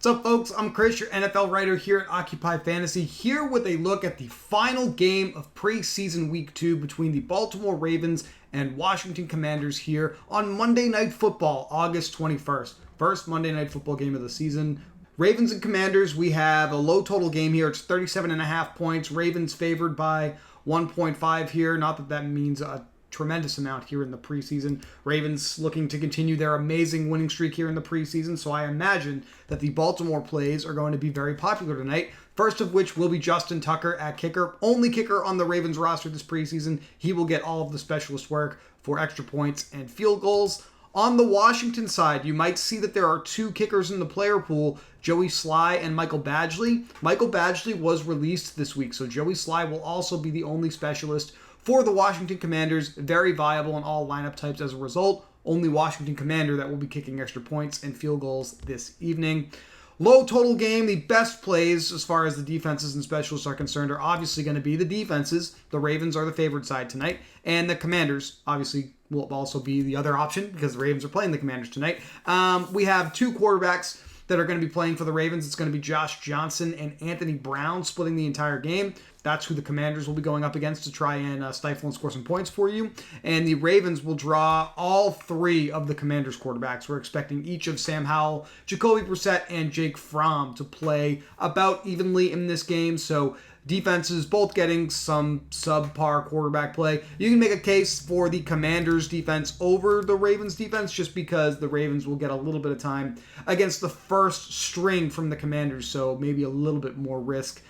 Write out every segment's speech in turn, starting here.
What's up, folks? I'm Chris, your NFL writer here at Occupy Fantasy, here with a look at the final game of preseason week 2 between the Baltimore Ravens and Washington Commanders here on Monday Night Football, August 21st. First Monday Night Football game of the season. Ravens and Commanders, we have a low total game here. It's 37.5 points. Ravens favored by 1.5 here. Not that that means a tremendous amount here in the preseason. Ravens looking to continue their amazing winning streak here in the preseason, so I imagine that the Baltimore plays are going to be very popular tonight. First of which will be Justin Tucker at kicker. Only kicker on the Ravens roster this preseason. He will get all of the specialist work for extra points and field goals. On the Washington side, you might see that there are two kickers in the player pool, Joey Sly and Michael Badgley. Michael Badgley was released this week, so Joey Sly will also be the only specialist for the Washington Commanders. Very viable in all lineup types as a result. Only Washington Commander that will be kicking extra points and field goals this evening. Low total game. The best plays as far as the defenses and specialists are concerned are obviously going to be the defenses. The Ravens are the favored side tonight. And the Commanders obviously will also be the other option because the Ravens are playing the Commanders tonight. We have two quarterbacks that are going to be playing for the Ravens. It's going to be Josh Johnson and Anthony Brown splitting the entire game. That's who the Commanders will be going up against to try and stifle and score some points for you. And the Ravens will draw all three of the Commanders quarterbacks. We're expecting each of Sam Howell, Jacoby Brissett, and Jake Fromm to play about evenly in this game. So defenses both getting some subpar quarterback play. You can make a case for the Commanders defense over the Ravens defense just because the Ravens will get a little bit of time against the first string from the Commanders, so maybe a little bit more risk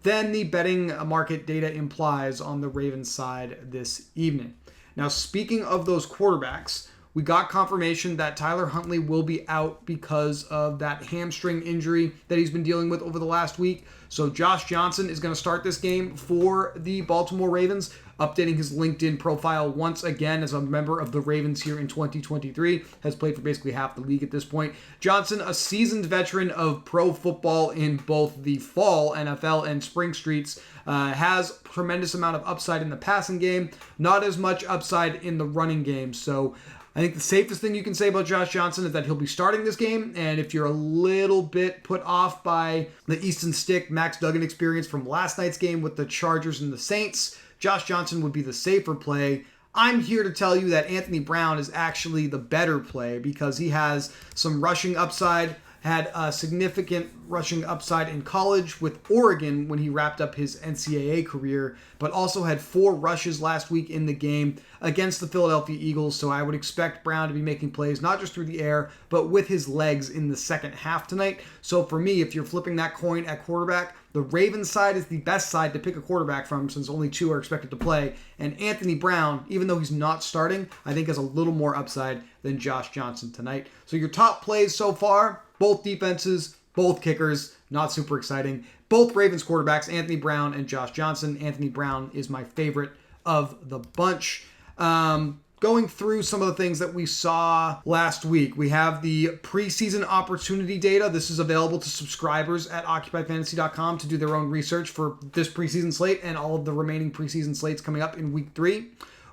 than the betting market data implies on the Ravens side this evening. Now, speaking of those quarterbacks, we got confirmation that Tyler Huntley will be out because of that hamstring injury that he's been dealing with over the last week. So Josh Johnson is going to start this game for the Baltimore Ravens, updating his LinkedIn profile once again as a member of the Ravens here in 2023. Has played for basically half the league at this point. Johnson, a seasoned veteran of pro football in both the fall NFL and spring streets, has tremendous amount of upside in the passing game, not as much upside in the running game. So I think the safest thing you can say about Josh Johnson is that he'll be starting this game, and if you're a little bit put off by the Easton Stick, Max Duggan experience from last night's game with the Chargers and the Saints, Josh Johnson would be the safer play. I'm here to tell you that Anthony Brown is actually the better play because he has some rushing upside, had a significant rushing upside in college with Oregon when he wrapped up his NCAA career, but also had 4 rushes last week in the game against the Philadelphia Eagles. So I would expect Brown to be making plays not just through the air, but with his legs in the second half tonight. So for me, if you're flipping that coin at quarterback, the Ravens side is the best side to pick a quarterback from since only 2 are expected to play. And Anthony Brown, even though he's not starting, I think has a little more upside than Josh Johnson tonight. So your top plays so far, both defenses, both kickers, not super exciting. Both Ravens quarterbacks, Anthony Brown and Josh Johnson. Anthony Brown is my favorite of the bunch. Going through some of the things that we saw last week, we have the preseason opportunity data. This is available to subscribers at OccupyFantasy.com to do their own research for this preseason slate and all of the remaining preseason slates coming up in week 3.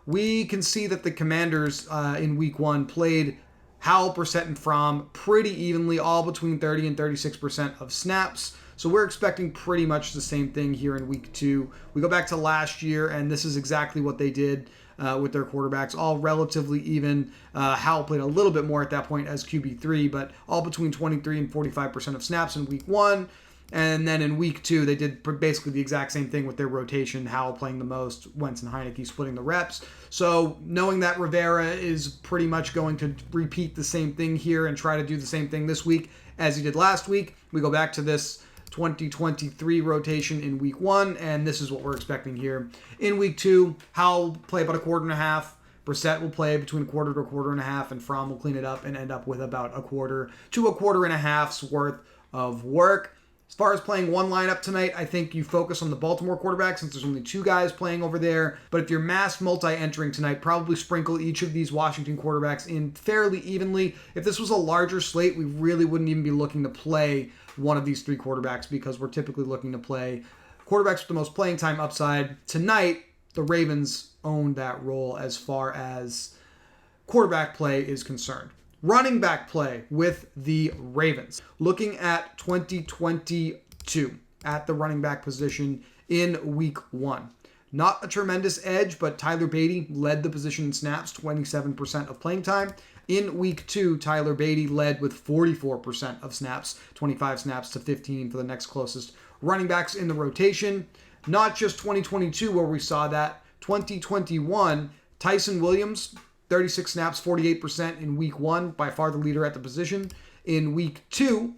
We can see that the Commanders in week 1 played Howell, Brissett, and Fromm pretty evenly, all between 30 and 36% of snaps. So we're expecting pretty much the same thing here in week 2. We go back to last year, and this is exactly what they did with their quarterbacks, all relatively even. Howell played a little bit more at that point as QB3, but all between 23 and 45% of snaps in week 1. And then in week 2, they did basically the exact same thing with their rotation. Howell playing the most, Wentz and Heineke splitting the reps. So knowing that Rivera is pretty much going to repeat the same thing here and try to do the same thing this week as he did last week, we go back to this 2023 rotation in week 1, and this is what we're expecting here. In week 2, Howell will play about a quarter and a half. Brissett will play between a quarter to a quarter and a half, and Fromm will clean it up and end up with about a quarter to a quarter and a half's worth of work. As far as playing one lineup tonight, I think you focus on the Baltimore quarterback since there's only 2 guys playing over there. But if you're mass multi-entering tonight, probably sprinkle each of these Washington quarterbacks in fairly evenly. If this was a larger slate, we really wouldn't even be looking to play one of these 3 quarterbacks because we're typically looking to play quarterbacks with the most playing time upside. Tonight, the Ravens own that role as far as quarterback play is concerned. running back play with the Ravens. Looking at 2022 at the running back position in week 1. Not a tremendous edge, but Tyler Beatty led the position in snaps, 27% of playing time. In week 2, Tyler Beatty led with 44% of snaps, 25 snaps to 15 for the next closest running backs in the rotation. Not just 2022 where we saw that. 2021, Tyson Williams, 36 snaps, 48% in week 1, by far the leader at the position. In week 2,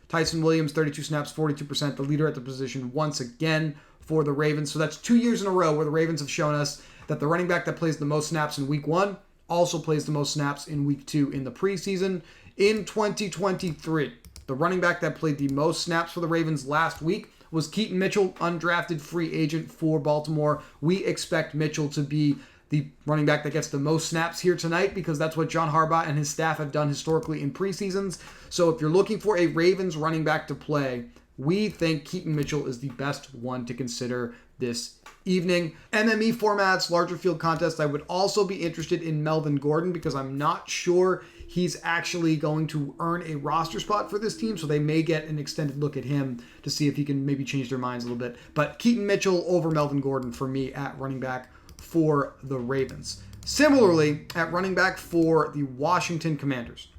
Tyson Williams, 32 snaps, 42%, the leader at the position once again for the Ravens. So that's 2 years in a row where the Ravens have shown us that the running back that plays the most snaps in week 1 also plays the most snaps in week 2 in the preseason. In 2023, the running back that played the most snaps for the Ravens last week was Keaton Mitchell, undrafted free agent for Baltimore. We expect Mitchell to be the running back that gets the most snaps here tonight because that's what John Harbaugh and his staff have done historically in preseasons. So if you're looking for a Ravens running back to play, we think Keaton Mitchell is the best one to consider this evening. MME formats, larger field contest, I would also be interested in Melvin Gordon because I'm not sure he's actually going to earn a roster spot for this team, so they may get an extended look at him to see if he can maybe change their minds a little bit. But Keaton Mitchell over Melvin Gordon for me at running back for the Ravens. Similarly, at running back for the Washington Commanders,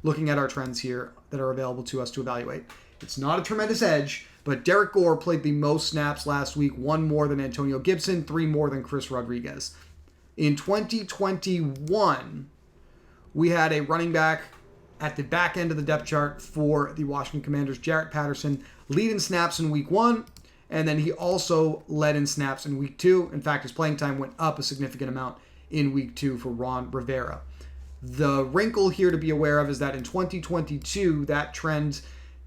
looking at our trends here that are available to us to evaluate. It's not a tremendous edge, but Derek Gore played the most snaps last week, 1 more than Antonio Gibson, 3 more than Chris Rodriguez. In 2021, we had a running back at the back end of the depth chart for the Washington Commanders, Jarrett Patterson, lead in snaps in week 1, and then he also led in snaps in week 2. In fact, his playing time went up a significant amount in week 2 for Ron Rivera. The wrinkle here to be aware of is that in 2022, that trend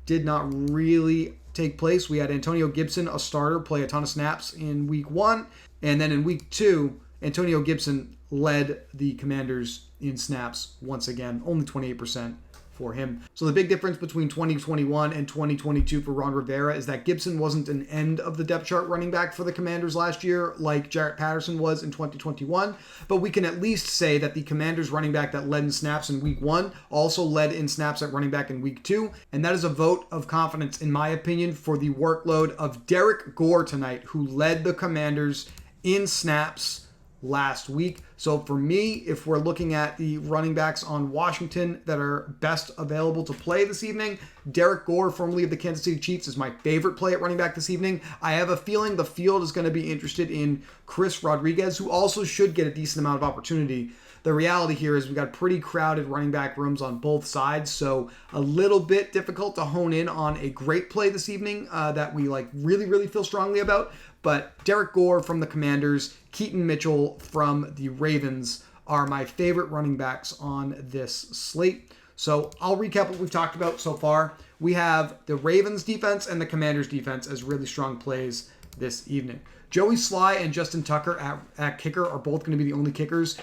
did not really take place. We had Antonio Gibson, a starter, play a ton of snaps in week 1. And then in week 2, Antonio Gibson led the Commanders in snaps once again, only 28% for him. So the big difference between 2021 and 2022 for Ron Rivera is that Gibson wasn't an end of the depth chart running back for the Commanders last year like Jarrett Patterson was in 2021, but we can at least say that the Commanders running back that led in snaps in week 1 also led in snaps at running back in week 2, and that is a vote of confidence in my opinion for the workload of Derek Gore tonight, who led the Commanders in snaps last week. So for me, if we're looking at the running backs on Washington that are best available to play this evening, Derek Gore, formerly of the Kansas City Chiefs, is my favorite play at running back this evening. I have a feeling the field is going to be interested in Chris Rodriguez, who also should get a decent amount of opportunity. The reality here is we've got pretty crowded running back rooms on both sides, so a little bit difficult to hone in on a great play this evening that we really feel strongly about. But Derek Gore from the Commanders, Keaton Mitchell from the Ravens are my favorite running backs on this slate. So I'll recap what we've talked about so far. We have the Ravens defense and the Commanders defense as really strong plays this evening. Joey Sly and Justin Tucker at kicker are both going to be the only kickers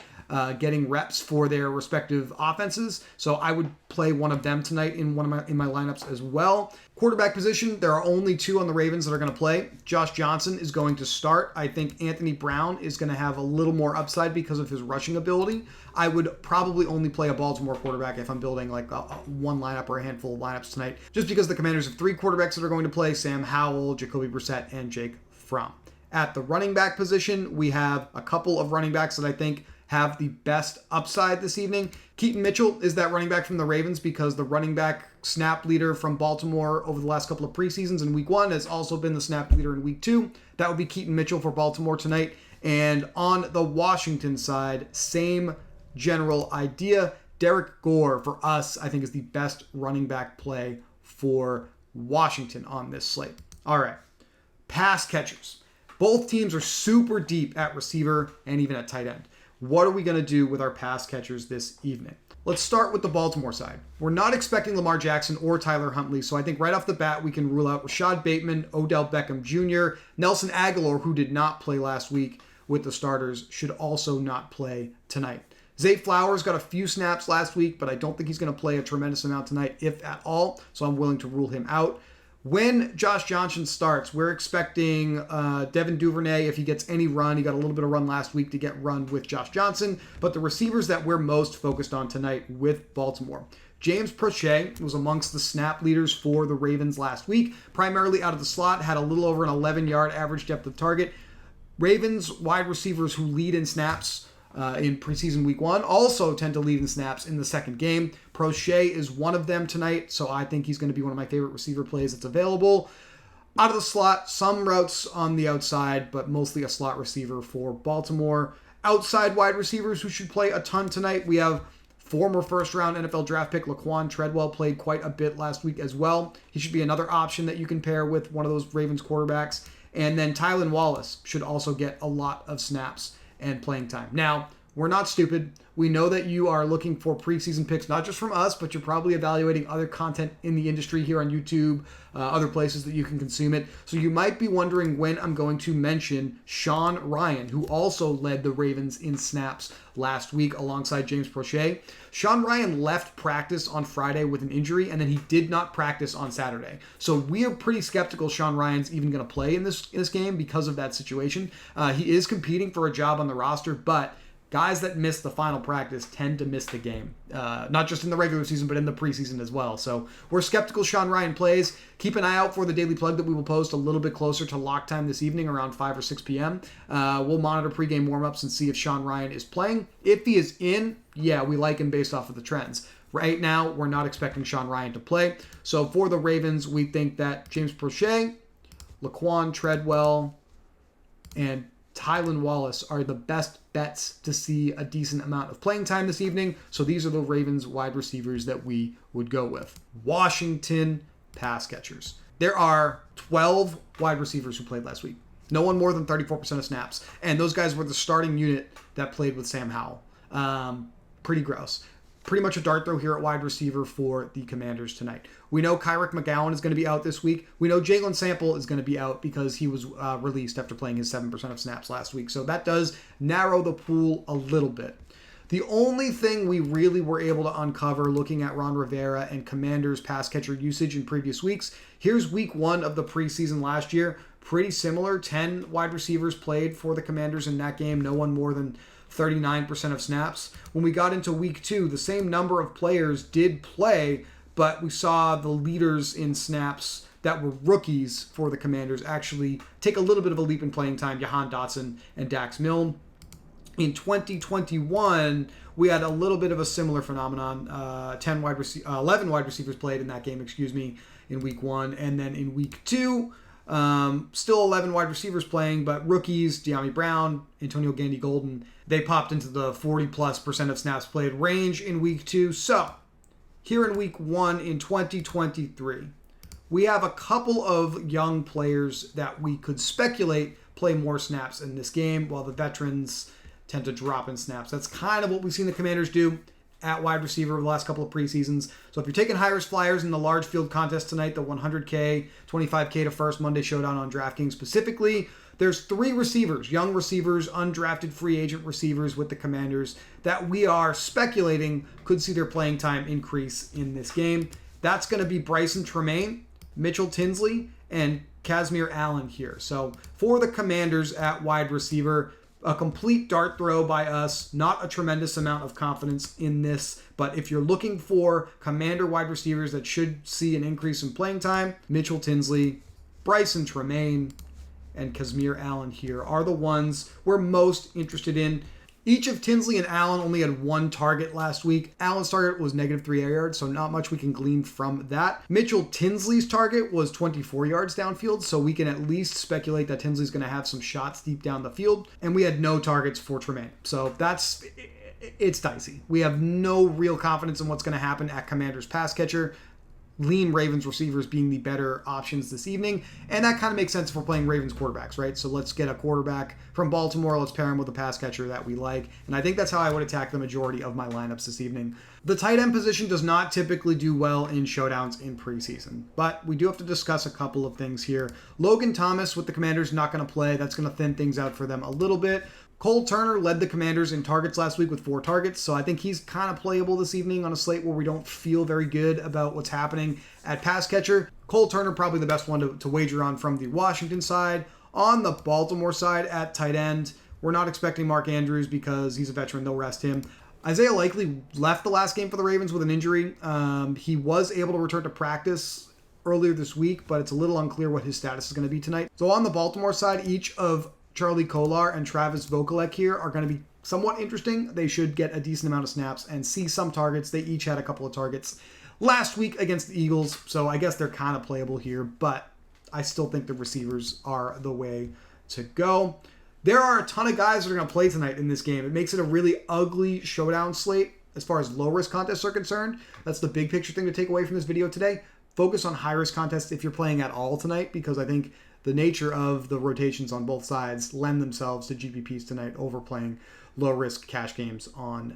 getting reps for their respective offenses. So I would play one of them tonight in my lineups as well. Quarterback position, there are only 2 on the Ravens that are going to play. Josh Johnson is going to start. I think Anthony Brown is going to have a little more upside because of his rushing ability. I would probably only play a Baltimore quarterback if I'm building like one lineup or a handful of lineups tonight, just because the Commanders have 3 quarterbacks that are going to play: Sam Howell, Jacoby Brissett, and Jake Fromm. At the running back position, we have a couple of running backs that I think have the best upside this evening. Keaton Mitchell is that running back from the Ravens because the running back snap leader from Baltimore over the last couple of preseasons in week 1 has also been the snap leader in week 2. That would be Keaton Mitchell for Baltimore tonight. And on the Washington side, same general idea. Derek Gore for us, I think, is the best running back play for Washington on this slate. All right, pass catchers. Both teams are super deep at receiver and even at tight end. What are we going to do with our pass catchers this evening? Let's start with the Baltimore side. We're not expecting Lamar Jackson or Tyler Huntley, so I think right off the bat we can rule out Rashad Bateman, Odell Beckham Jr., Nelson Aguilar, who did not play last week with the starters, should also not play tonight. Zay Flowers got a few snaps last week, but I don't think he's going to play a tremendous amount tonight, if at all, so I'm willing to rule him out. When Josh Johnson starts, we're expecting Devin Duvernay, if he gets any run, he got a little bit of run last week to get run with Josh Johnson, but the receivers that we're most focused on tonight with Baltimore. James Proche was amongst the snap leaders for the Ravens last week, primarily out of the slot, had a little over an 11-yard average depth of target. Ravens wide receivers who lead in snaps in preseason week 1 also tend to lead in snaps in the second game. Proche is one of them tonight, so I think he's going to be one of my favorite receiver plays that's available. Out of the slot, some routes on the outside, but mostly a slot receiver for Baltimore. Outside wide receivers who should play a ton tonight, we have former first-round NFL draft pick Laquan Treadwell, played quite a bit last week as well. He should be another option that you can pair with one of those Ravens quarterbacks. And then Tylan Wallace should also get a lot of snaps and playing time. Now, we're not stupid. We know that you are looking for preseason picks, not just from us, but you're probably evaluating other content in the industry here on YouTube, other places that you can consume it. So you might be wondering when I'm going to mention Sean Rhyan, who also led the Ravens in snaps last week alongside James Proche. Sean Rhyan left practice on Friday with an injury, and then he did not practice on Saturday. So we are pretty skeptical Sean Rhyan's even going to play in this game because of that situation. He is competing for a job on the roster, but guys that miss the final practice tend to miss the game, not just in the regular season, but in the preseason as well. So we're skeptical Sean Rhyan plays. Keep an eye out for the daily plug that we will post a little bit closer to lock time this evening around 5 or 6 p.m. We'll monitor pregame warmups and see if Sean Rhyan is playing. If he is in, yeah, we like him based off of the trends. Right now, we're not expecting Sean Rhyan to play. So for the Ravens, we think that James Proche, Laquan Treadwell, and Tylan Wallace are the best bets to see a decent amount of playing time this evening. So these are the Ravens wide receivers that we would go with. Washington pass catchers. There are 12 wide receivers who played last week. No one more than 34% of snaps. And those guys were the starting unit that played with Sam Howell. Pretty gross. Pretty much a dart throw here at wide receiver for the Commanders tonight. We know Kyrick McGowan is going to be out this week. We know Jalen Sample is going to be out because he was released after playing his 7% of snaps last week. So that does narrow the pool a little bit. The only thing we really were able to uncover looking at Ron Rivera and Commanders pass catcher usage in previous weeks, here's week 1 of the preseason last year. Pretty similar. 10 wide receivers played for the Commanders in that game. No one more than 39% of snaps. When we got into week 2, the same number of players did play, but we saw the leaders in snaps that were rookies for the Commanders actually take a little bit of a leap in playing time, Jahan Dotson and Dax Milne. In 2021, we had a little bit of a similar phenomenon. 11 wide receivers played in that game, in week 1. And then in week 2, still 11 wide receivers playing, but rookies, De'Ami Brown, Antonio Gandy-Golden, they popped into the 40+% of snaps played range in week 2. So, here in week 1 in 2023, we have a couple of young players that we could speculate play more snaps in this game, while the veterans tend to drop in snaps. That's kind of what we've seen the Commanders do at wide receiver over the last couple of preseasons. So if you're taking high risk flyers in the large field contest tonight, the 100K, 25K to first Monday Showdown on DraftKings specifically, there's 3 receivers, young receivers, undrafted free agent receivers with the Commanders that we are speculating could see their playing time increase in this game. That's going to be Bryson Tremaine, Mitchell Tinsley, and Kazmir Allen here. So for the Commanders at wide receiver, a complete dart throw by us, not a tremendous amount of confidence in this, but if you're looking for Commander wide receivers that should see an increase in playing time, Mitchell Tinsley, Bryson Tremaine, and Kazmir Allen here are the ones we're most interested in. Each of Tinsley and Allen only had 1 target last week. Allen's target was -3 air yards, so not much we can glean from that. Mitchell Tinsley's target was 24 yards downfield, so we can at least speculate that Tinsley's going to have some shots deep down the field. And we had no targets for Tremaine. So it's dicey. We have no real confidence in what's going to happen at Commander's pass catcher. Lean Ravens receivers being the better options this evening. And that kind of makes sense if we're playing Ravens quarterbacks, right? So let's get a quarterback from Baltimore. Let's pair him with a pass catcher that we like. And I think that's how I would attack the majority of my lineups this evening. The tight end position does not typically do well in showdowns in preseason, but we do have to discuss a couple of things here. Logan Thomas with the Commanders not going to play. That's going to thin things out for them a little bit. Cole Turner led the Commanders in targets last week with 4 targets, so I think he's kind of playable this evening on a slate where we don't feel very good about what's happening at pass catcher. Cole Turner probably the best one to wager on from the Washington side. On the Baltimore side at tight end, we're not expecting Mark Andrews because he's a veteran. They'll rest him. Isaiah Likely left the last game for the Ravens with an injury. He was able to return to practice earlier this week, but it's a little unclear what his status is going to be tonight. So on the Baltimore side, each of Charlie Kolar and Travis Vokalek here are going to be somewhat interesting. They should get a decent amount of snaps and see some targets. They each had a couple of targets last week against the Eagles, so I guess they're kind of playable here, but I still think the receivers are the way to go. There are a ton of guys that are going to play tonight in this game. It makes it a really ugly showdown slate as far as low-risk contests are concerned. That's the big picture thing to take away from this video today. Focus on high-risk contests if you're playing at all tonight, because I think the nature of the rotations on both sides lend themselves to GPPs tonight over playing low-risk cash games on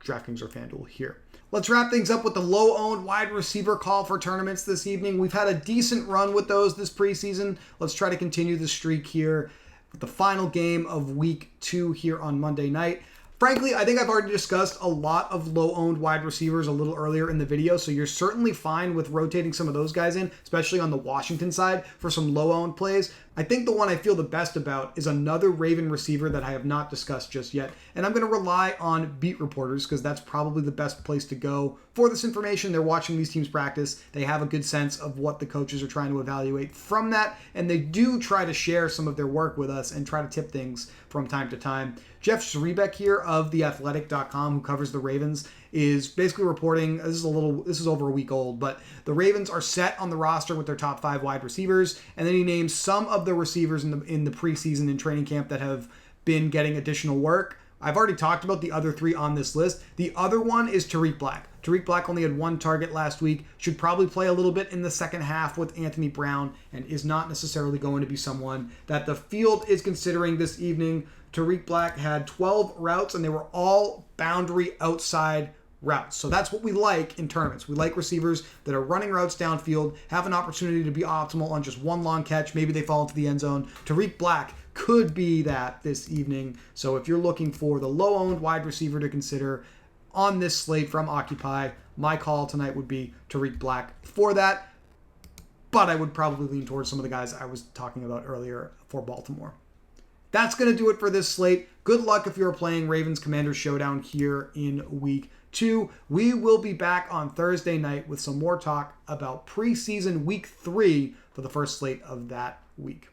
DraftKings or FanDuel here. Let's wrap things up with the low-owned wide receiver call for tournaments this evening. We've had a decent run with those this preseason. Let's try to continue the streak here with the final game of week 2 here on Monday night. Frankly, I think I've already discussed a lot of low-owned wide receivers a little earlier in the video, so you're certainly fine with rotating some of those guys in, especially on the Washington side for some low-owned plays. I think the one I feel the best about is another Raven receiver that I have not discussed just yet, and I'm going to rely on beat reporters because that's probably the best place to go for this information. They're watching these teams practice. They have a good sense of what the coaches are trying to evaluate from that, and they do try to share some of their work with us and try to tip things from time to time. Jeff Zrebiec here of theathletic.com, who covers the Ravens, is basically reporting, this is over a week old, but the Ravens are set on the roster with their top 5 wide receivers, and then he names some of the receivers in the preseason and training camp that have been getting additional work. I've already talked about the other 3 on this list. The other one is Tariq Black. Tariq Black only had 1 target last week, should probably play a little bit in the second half with Anthony Brown, and is not necessarily going to be someone that the field is considering this evening. Tariq Black had 12 routes, and they were all boundary outside routes. So that's what we like in tournaments. We like receivers that are running routes downfield, have an opportunity to be optimal on just one long catch. Maybe they fall into the end zone. Tariq Black could be that this evening. So if you're looking for the low-owned wide receiver to consider on this slate from Occupy, my call tonight would be Tariq Black for that. But I would probably lean towards some of the guys I was talking about earlier for Baltimore. That's going to do it for this slate. Good luck if you're playing Ravens Commanders Showdown here in week 2. We will be back on Thursday night with some more talk about preseason week 3 for the first slate of that week.